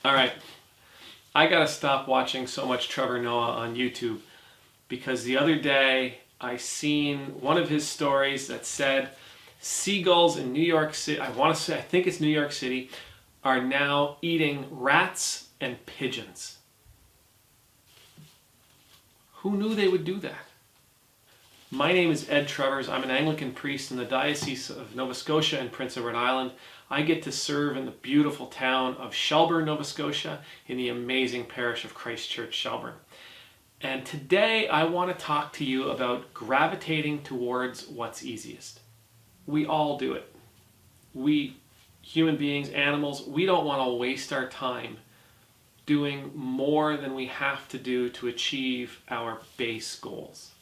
All right, I gotta stop watching so much Trevor Noah on YouTube because the other day I seen one of his stories that said seagulls in New York City, I think it's New York City, are now eating rats and pigeons. Who knew they would do that? My name is Ed Travers. I'm an Anglican priest in the Diocese of Nova Scotia and Prince Edward Island. I get to serve in the beautiful town of Shelburne, Nova Scotia, in the amazing parish of Christ Church, Shelburne. And today I want to talk to you about gravitating towards what's easiest. We all do it. We, human beings, animals, we don't want to waste our time doing more than we have to do to achieve our base goals.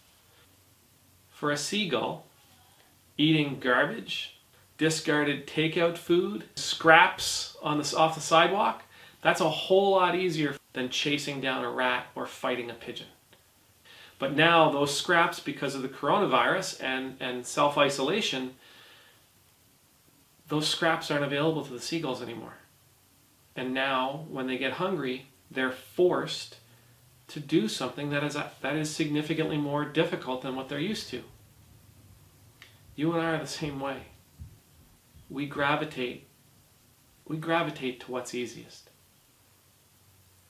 For a seagull, eating garbage, discarded takeout food, scraps off the sidewalk, that's a whole lot easier than chasing down a rat or fighting a pigeon. But now those scraps, because of the coronavirus and self-isolation, those scraps aren't available to the seagulls anymore. And now, when they get hungry, they're forced to do something that is significantly more difficult than what they're used to. You and I are the same way. We gravitate to what's easiest.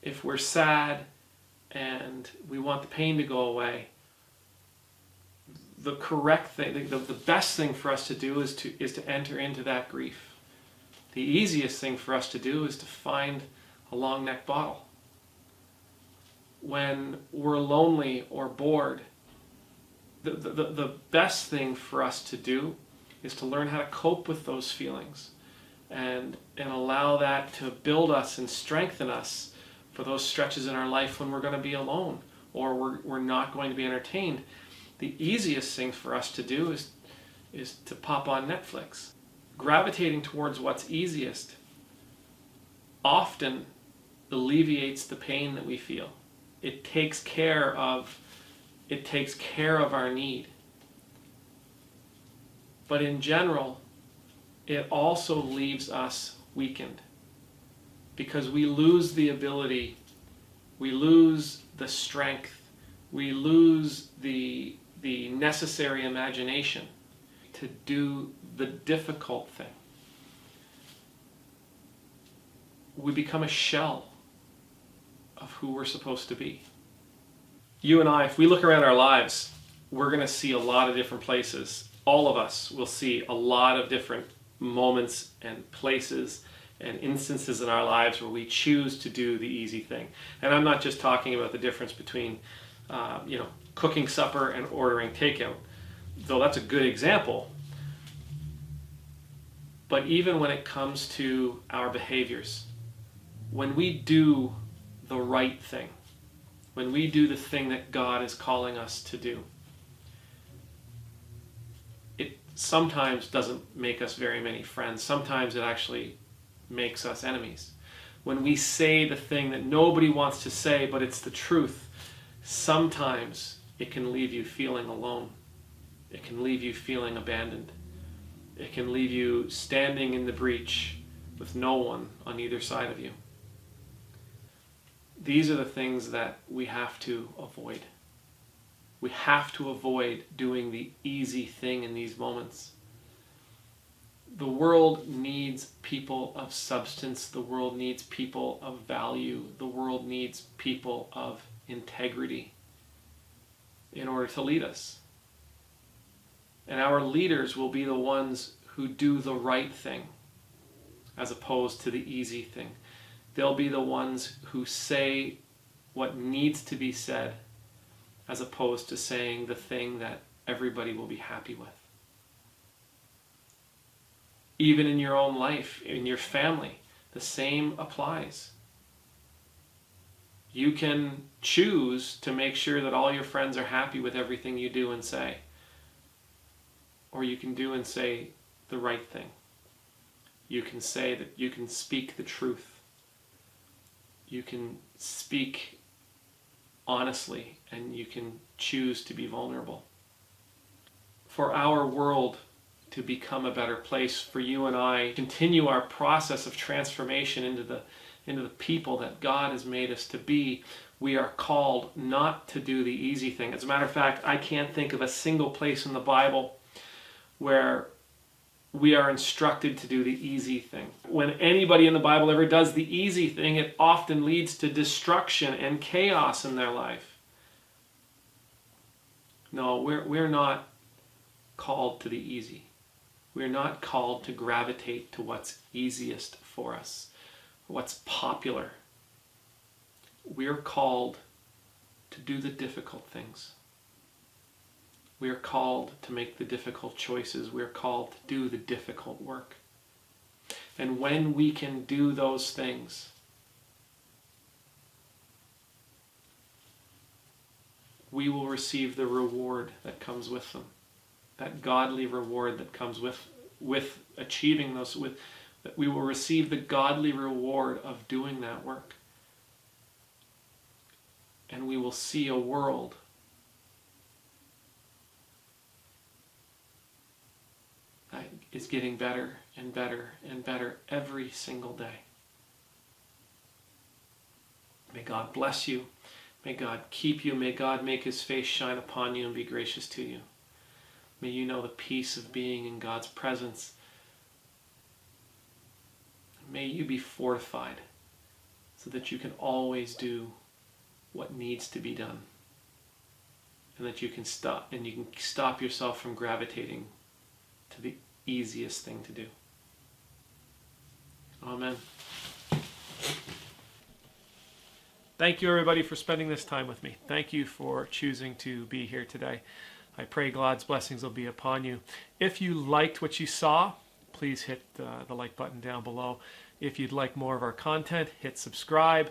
If we're sad and we want the pain to go away, the correct thing, the best thing for us to do is to enter into that grief. The easiest thing for us to do is to find a long neck bottle. When we're lonely or bored, the best thing for us to do is to learn how to cope with those feelings and allow that to build us and strengthen us for those stretches in our life when we're going to be alone or we're not going to be entertained. The easiest thing for us to do is to pop on Netflix. Gravitating towards what's easiest often alleviates the pain that we feel. It takes care of our need. But in general, it also leaves us weakened because we lose the ability, we lose the strength, we lose the necessary imagination to do the difficult thing. We become a shell of who we're supposed to be. You and I, if we look around our lives, we're going to see a lot of different places. All of us will see a lot of different moments and places and instances in our lives where we choose to do the easy thing. And I'm not just talking about the difference between cooking supper and ordering takeout, though that's a good example. But even when it comes to our behaviors, when we do the right thing, when we do the thing that God is calling us to do, it sometimes doesn't make us very many friends. Sometimes it actually makes us enemies. When we say the thing that nobody wants to say, but it's the truth, sometimes it can leave you feeling alone. It can leave you feeling abandoned. It can leave you standing in the breach with no one on either side of you. These are the things that we have to avoid. We have to avoid doing the easy thing in these moments. The world needs people of substance. The world needs people of value. The world needs people of integrity in order to lead us. And our leaders will be the ones who do the right thing as opposed to the easy thing. They'll be the ones who say what needs to be said as opposed to saying the thing that everybody will be happy with. Even in your own life, in your family, the same applies. You can choose to make sure that all your friends are happy with everything you do and say. Or you can do and say the right thing. You can say that you can speak the truth. You can speak honestly, and you can choose to be vulnerable. For our world to become a better place for you and I, continue our process of transformation into the people that God has made us to be. We are called not to do the easy thing. As a matter of fact, I can't think of a single place in the Bible where we are instructed to do the easy thing. When anybody in the Bible ever does the easy thing, it often leads to destruction and chaos in their life. No, we're not called to the easy. We're not called to gravitate to what's easiest for us, what's popular. We're called to do the difficult things. We are called to make the difficult choices. We're called to do the difficult work. And when we can do those things, we will receive the reward that comes with them. That godly reward that comes with achieving those. That we will receive the godly reward of doing that work. And we will see a world that is getting better and better and better every single day. May God bless you. May God keep you. May God make his face shine upon you and be gracious to you. May you know the peace of being in God's presence. May you be fortified so that you can always do what needs to be done, and that you can stop yourself from gravitating to the easiest thing to do. Amen. Thank you, everybody, for spending this time with me. Thank you for choosing to be here today. I pray God's blessings will be upon you. If you liked what you saw, please hit the like button down below. If you'd like more of our content, hit subscribe.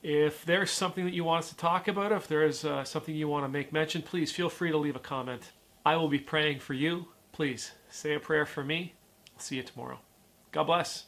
If there's something that you want us to talk about, if there's something you want to make mention, please feel free to leave a comment. I will be praying for you. Please say a prayer for me. I'll see you tomorrow. God bless.